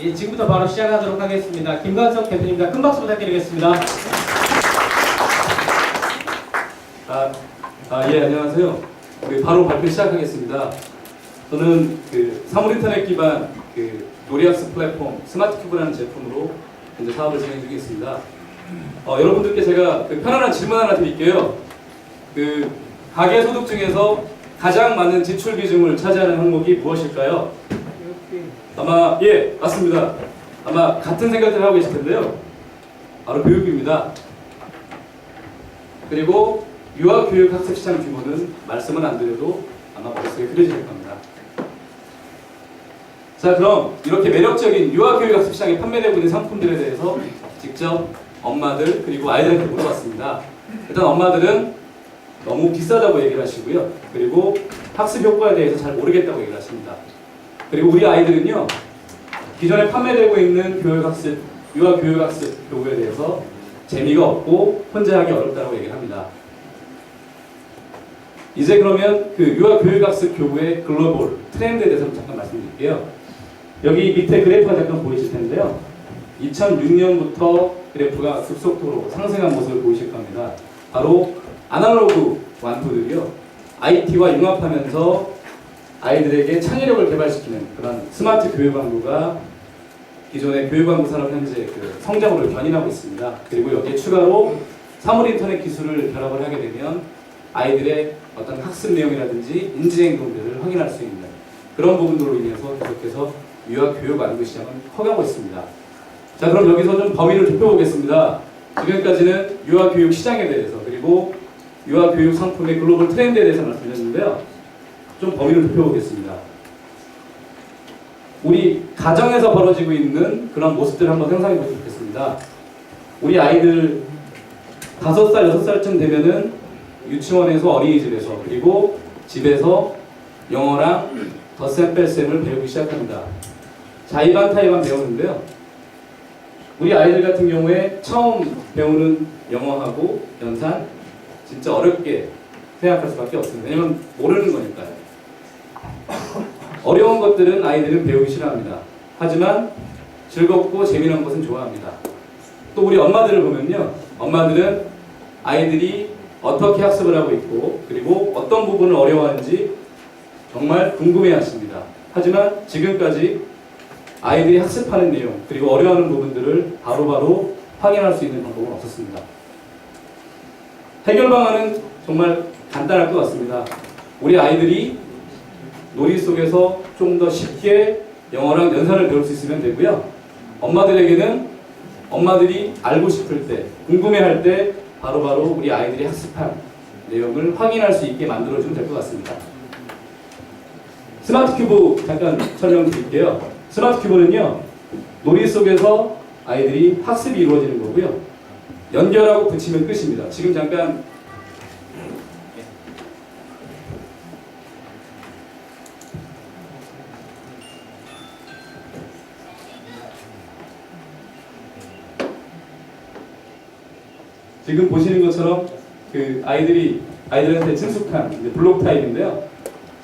예, 지금부터 바로 시작하도록 하겠습니다. 김관석 대표님입니다. 큰 박수 부탁드리겠습니다. 예, 안녕하세요. 바로 발표 시작하겠습니다. 저는 사물 인터넷 기반 놀이학습 플랫폼 스마트큐브라는 제품으로 현재 사업을 진행 중에 있습니다. 여러분들께 제가 편안한 질문 하나 드릴게요. 가계 소득 중에서 가장 많은 지출 비중을 차지하는 항목이 무엇일까요? 아마 맞습니다. 아마 같은 생각을 하고 계실 텐데요. 바로 교육비입니다. 그리고 유아교육 학습 시장 규모는 말씀은 안 드려도 아마 머릿속에 그려질 겁니다. 자, 그럼 이렇게 매력적인 유아교육 학습 시장에 판매되고 있는 상품들에 대해서 직접 엄마들 그리고 아이들한테 물어봤습니다. 일단 엄마들은 너무 비싸다고 얘기를 하시고요. 그리고 학습 효과에 대해서 잘 모르겠다고 얘기를 하십니다. 그리고 우리 아이들은요, 기존에 판매되고 있는 교육학습, 유아교육학습 교구에 대해서 재미가 없고 혼자 하기 어렵다고 얘기를 합니다. 이제 그러면 유아교육학습 교구의 글로벌 트렌드에 대해서 잠깐 말씀드릴게요. 여기 밑에 그래프가 잠깐 보이실 텐데요. 2006년부터 그래프가 급속도로 상승한 모습을 보이실 겁니다. 바로 아날로그 완투들이요, IT와 융합하면서 아이들에게 창의력을 개발시키는 그런 스마트 교육왕구가 기존의 교육왕구 산업 현재 성장으로 견인하고 있습니다. 그리고 여기에 추가로 사물 인터넷 기술을 결합을 하게 되면 아이들의 어떤 학습 내용이라든지 인지행동들을 확인할 수 있는 그런 부분들로 인해서 계속해서 유아교육왕구 시장은 커가고 있습니다. 자, 그럼 여기서 좀 범위를 좁혀보겠습니다. 지금까지는 유아교육 시장에 대해서 그리고 유아교육 상품의 글로벌 트렌드에 대해서 말씀드렸는데요. 좀 범위를 좁혀보겠습니다. 우리 가정에서 벌어지고 있는 그런 모습들을 한번 상상해 보시면 좋겠습니다. 우리 아이들 5살, 6살쯤 되면은 유치원에서 어린이집에서 그리고 집에서 영어랑 덧셈 뺄셈을 배우기 시작합니다. 자의반 타의반 배우는데요. 우리 아이들 같은 경우에 처음 배우는 영어하고 연산 진짜 어렵게 생각할 수밖에 없습니다. 왜냐면 모르는 거니까요. 어려운 것들은 아이들은 배우기 싫어합니다. 하지만 즐겁고 재미난 것은 좋아합니다. 또 우리 엄마들을 보면요, 엄마들은 아이들이 어떻게 학습을 하고 있고 그리고 어떤 부분을 어려워하는지 정말 궁금해 하십니다. 하지만 지금까지 아이들이 학습하는 내용 그리고 어려워하는 부분들을 바로바로 확인할 수 있는 방법은 없었습니다. 해결 방안은 정말 간단할 것 같습니다. 우리 아이들이 놀이 속에서 좀 더 쉽게 영어랑 연산을 배울 수 있으면 되고요. 엄마들에게는 엄마들이 알고 싶을 때, 궁금해할 때 바로바로 우리 아이들이 학습한 내용을 확인할 수 있게 만들어주면 될 것 같습니다. 스마트 큐브 잠깐 설명드릴게요. 스마트 큐브는요, 놀이 속에서 아이들이 학습이 이루어지는 거고요. 연결하고 붙이면 끝입니다. 지금 잠깐 지금 보시는 것처럼 아이들한테 친숙한 블록 타입인데요.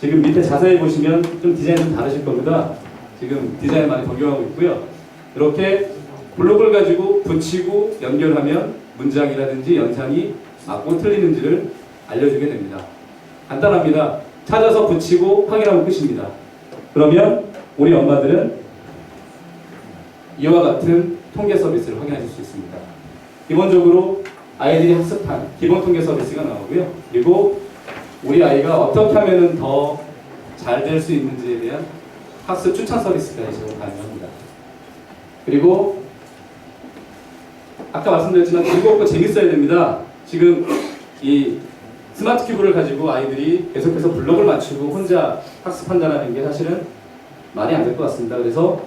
지금 밑에 자세히 보시면 좀 디자인 좀 다르실 겁니다. 지금 디자인 많이 변경하고 있고요. 이렇게 블록을 가지고 붙이고 연결하면 문장이라든지 연산이 맞고 틀리는지를 알려주게 됩니다. 간단합니다. 찾아서 붙이고 확인하면 끝입니다. 그러면 우리 엄마들은 이와 같은 통계 서비스를 확인하실 수 있습니다. 기본적으로 아이들이 학습한 기본 통계 서비스가 나오고요. 그리고 우리 아이가 어떻게 하면 더 잘 될 수 있는지에 대한 학습 추천 서비스까지 제공 가능합니다. 그리고 아까 말씀드렸지만 즐겁고 재밌어야 됩니다. 지금 이 스마트 큐브를 가지고 아이들이 계속해서 블록을 맞추고 혼자 학습한다는 게 사실은 말이 안 될 것 같습니다. 그래서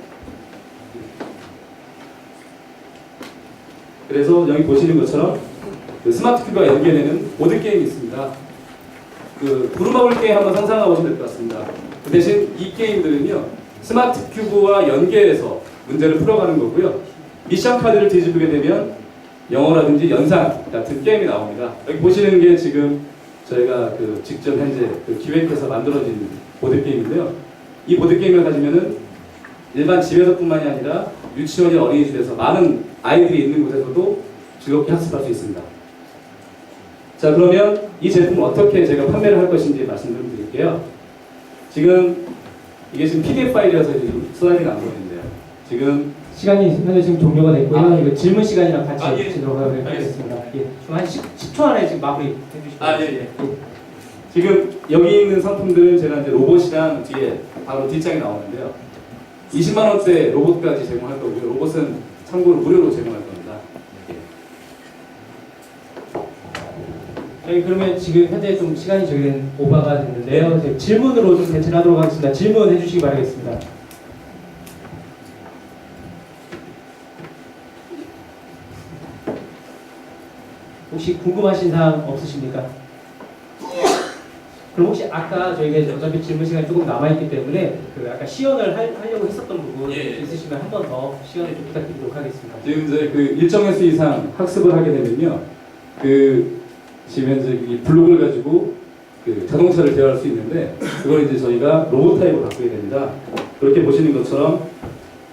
여기 보시는 것처럼 스마트 큐브가 연계되는 보드게임이 있습니다. 부루마블 게임 한번 상상해 보시면 될 것 같습니다. 그 대신 이 게임들은요, 스마트 큐브와 연계해서 문제를 풀어가는 거고요. 미션 카드를 뒤집게 되면 영어라든지 연산 같은 게임이 나옵니다. 여기 보시는 게 지금 저희가 직접 현재 기획해서 만들어진 보드게임인데요. 이 보드게임을 가지면은 일반 집에서뿐만이 아니라 유치원이나 어린이집에서 많은 아이들이 있는 곳에서도 즐겁게 학습할 수 있습니다. 자, 그러면 이 제품을 어떻게 제가 판매를 할 것인지 말씀을 드릴게요. 지금 이게 지금 PDF 파일이라서 지금 슬라이드가 안 보이는데요. 지금 시간이 현재 지금 종료가 됐고요. 이거 질문 시간이랑 같이 아, 예. 진행하도록 하겠습니다. 예. 한 10초 안에 지금 마무리 해주시면 예. 지금 여기 있는 상품들은 제가 이제 로봇이랑 뒤에 바로 뒷장에 나오는데요. 20만 원대 로봇까지 제공할 거고요. 로봇은 참고로 무료로 제공할 겁니다. 저희 그러면 지금 현재 좀 시간이 저희는 오버가 됐는데요. 이제 질문으로 좀 대체하도록 하겠습니다. 질문해 주시기 바라겠습니다. 혹시 궁금하신 사항 없으십니까? 그럼 혹시 아까 저희가 이제 어차피 질문 시간이 조금 남아있기 때문에 그 아까 시연을 하려고 했었던 부분 있으시면 한 번 더 시연을 좀 부탁드리도록 하겠습니다. 지금 이제 그 일정 횟수 이상 학습을 하게 되면요, 그 지금 현재 이 블록을 가지고 그 자동차를 대여할 수 있는데 그걸 이제 저희가 로봇 타입으로 바꾸게 됩니다. 그렇게 보시는 것처럼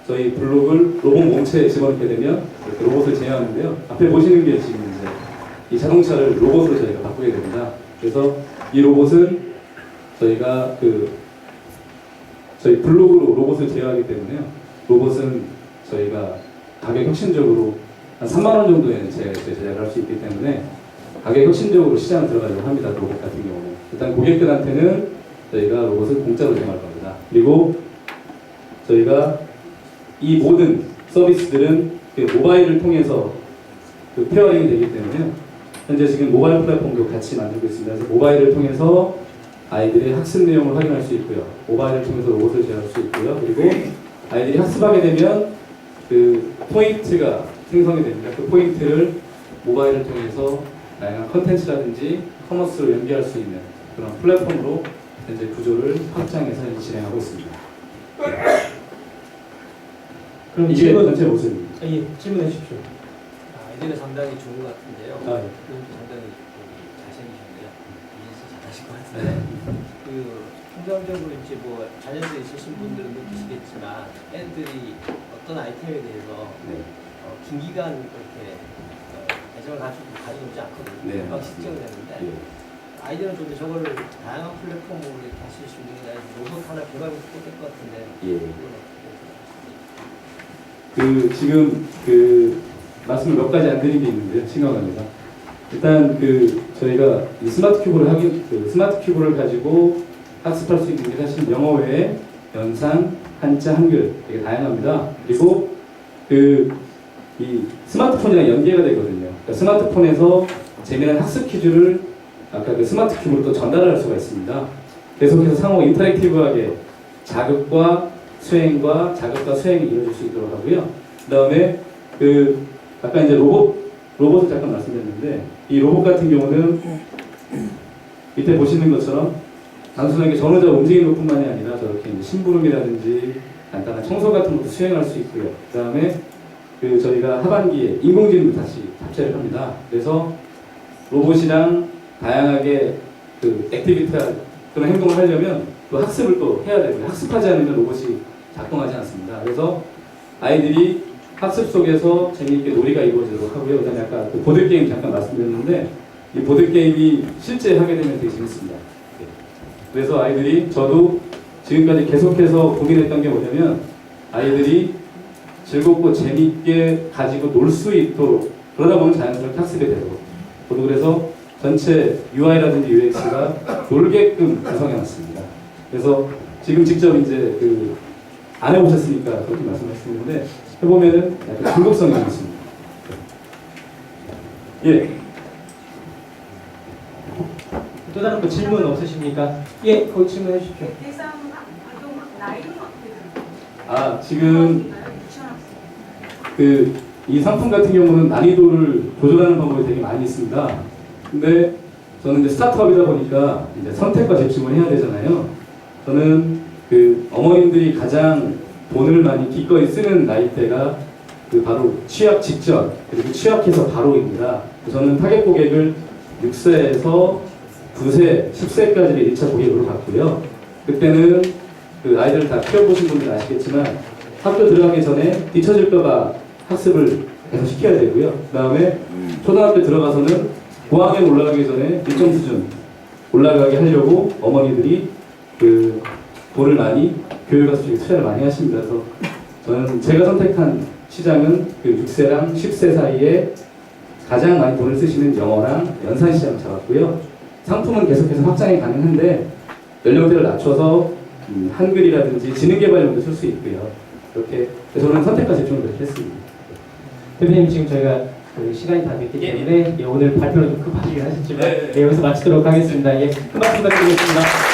저희 블록을 로봇 몸체에 집어넣게 되면 이렇게 로봇을 제어하는데요. 앞에 보시는 게 지금 이제 이 자동차를 로봇으로 저희가 바꾸게 됩니다. 그래서 이 로봇은 저희가 저희 블록으로 로봇을 제어하기 때문에요. 로봇은 저희가 가격 혁신적으로 한 3만 원 정도에 제작을 할 수 있기 때문에 가격 혁신적으로 시장을 들어가려고 합니다. 로봇 같은 경우는 일단 고객들한테는 저희가 로봇을 공짜로 제공할 겁니다. 그리고 저희가 이 모든 서비스들은 모바일을 통해서 페어링이 되기 때문에요. 현재 지금 모바일 플랫폼도 같이 만들고 있습니다. 그래서 모바일을 통해서 아이들의 학습 내용을 확인할 수 있고요. 모바일을 통해서 로봇을 제어할 수 있고요. 그리고 아이들이 학습하게 되면 그 포인트가 생성이 됩니다. 그 포인트를 모바일을 통해서 다양한 컨텐츠라든지 커머스로 연계할 수 있는 그런 플랫폼으로 현재 구조를 확장해서 진행하고 있습니다. 그럼 이게 전체 모습입니다. 예, 질문해 주십시오. 아이디어가 상당히 좋은 것 같은데요. 예. 상당히 잘생기셨네요. 이해서 잘하실 것 같은데. 통상적으로 이제 뭐 자녀들 있으신 분들은 느끼시겠지만 애들이 어떤 아이템에 대해서 긴기간 그렇게 애정을 가지고 오지 않거든요. 네. 막 실증을 내는데 아이디어는 좀 저걸 다양한 플랫폼으로 이렇게 하실 수 있는 게 로봇 하나 개발이 될것 같은데. 지금 말씀을 몇 가지 안 드린 게 있는데요. 심각합니다. 일단 저희가 이 스마트 큐브를 가지고 학습할 수 있는 게 사실 영어 외에 연산, 한자, 한글 되게 다양합니다. 그리고 이 스마트폰이랑 연계가 되거든요. 그러니까 스마트폰에서 재미난 학습 퀴즈를 아까 스마트 큐브로 또 전달할 수가 있습니다. 계속해서 상호 인터랙티브하게 자극과 수행이 이루어질 수 있도록 하고요. 그 다음에 아까 이제 로봇을 잠깐 말씀드렸는데 이 로봇 같은 경우는 밑에 보시는 것처럼 단순하게 전후자 움직이는 것뿐만이 아니라 저렇게 이제 심부름이라든지 간단한 청소 같은 것도 수행할 수 있고요. 그 다음에 저희가 하반기에 인공지능도 다시 탑재를 합니다. 그래서 로봇이랑 다양하게 액티비티한 그런 행동을 하려면 또 학습을 또 해야 되고요. 학습하지 않으면 로봇이 작동하지 않습니다. 그래서 아이들이 학습 속에서 재미있게 놀이가 이루어지도록 하고요. 그다음에 아까 보드게임 잠깐 말씀드렸는데 이 보드게임이 실제 하게 되면 되게 재밌습니다. 그래서 아이들이 저도 지금까지 계속해서 고민했던 게 뭐냐면 아이들이 즐겁고 재미있게 가지고 놀 수 있도록 그러다 보면 자연스럽게 학습이 되고 저도 그래서 전체 UI라든지 UX가 놀게끔 구성해놨습니다. 그래서 지금 직접 이제 안 해보셨으니까 그렇게 말씀하시는데 해보면은 약간 중독성이 있습니다. 예. 또 다른 또 질문 없으십니까? 예, 거기 질문해 주십시오. 대상 아동 나이는 어떻게 되나요? 지금 이 상품 같은 경우는 난이도를 조절하는 방법이 되게 많이 있습니다. 근데 저는 이제 스타트업이다 보니까 이제 선택과 집중을 해야 되잖아요. 저는 어머님들이 가장 돈을 많이 기꺼이 쓰는 나이대가 바로 취약 직전 그리고 취약해서 바로입니다. 저는 타겟 고객을 6세에서 9세, 10세까지를 1차 고객으로 갔고요. 그때는 아이들을 다 키워보신 분들 아시겠지만 학교 들어가기 전에 뒤처질까봐 학습을 계속 시켜야 되고요. 그 다음에 초등학교 들어가서는 고학년 올라가기 전에 일정 수준 올라가게 하려고 어머니들이 그 돈을 많이 교육과 수준에 투자를 많이 하십니다. 그래서 저는 제가 선택한 시장은 그 6세랑 10세 사이에 가장 많이 돈을 쓰시는 영어랑 연산 시장을 잡았고요. 상품은 계속해서 확장이 가능한데 연령대를 낮춰서 한글이라든지 지능개발용도 쓸 수 있고요. 그렇게 저는 선택과 집중을 그렇게 했습니다. 대표님 지금 저희가 그 시간이 다 됐기 때문에 오늘 발표를 좀 급하게 하셨지만 네. 여기서 마치도록 하겠습니다. 큰 박수 부탁드리겠습니다.